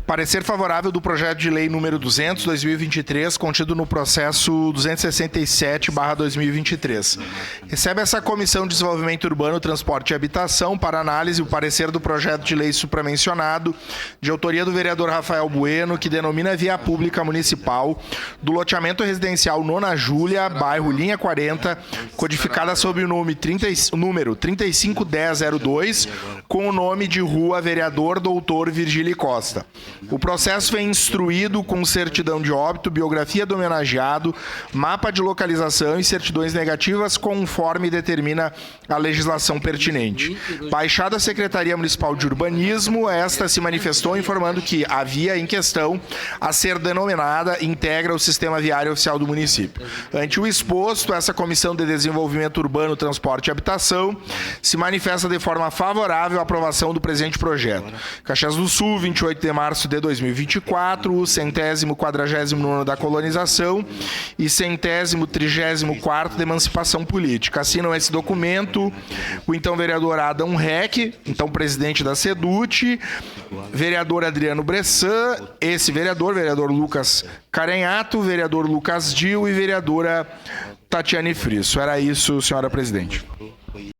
Parecer favorável do projeto de lei número 200/2023, contido no processo 267/2023. Recebe essa Comissão de Desenvolvimento Urbano, Transporte e Habitação para análise o parecer do projeto de lei supramencionado, de autoria do vereador Rafael Bueno, que denomina via pública municipal do loteamento residencial Nona Júlia, bairro Linha 40, codificada sob o número 351002, com o nome de Rua Vereador Doutor Virgílio Costa. O processo foi instruído com certidão de óbito, biografia do homenageado, mapa de localização e certidões negativas conforme determina a legislação pertinente. Baixada a Secretaria Municipal de Urbanismo, esta se manifestou informando que a via em questão a ser denominada integra o sistema viário oficial do município. Ante o exposto, essa Comissão de Desenvolvimento Urbano, Transporte e Habitação se manifesta de forma favorável à aprovação do presente projeto. Caxias do Sul, 28 de março de 2024, o 149º da colonização e 134º de emancipação política. Assinam esse documento o então vereador Adam Reck, então presidente da SEDUT, vereador Adriano Bressan, esse vereador Lucas Carenhato, vereador Lucas Dil e vereadora Tatiane Frisso. Era isso, senhora presidente.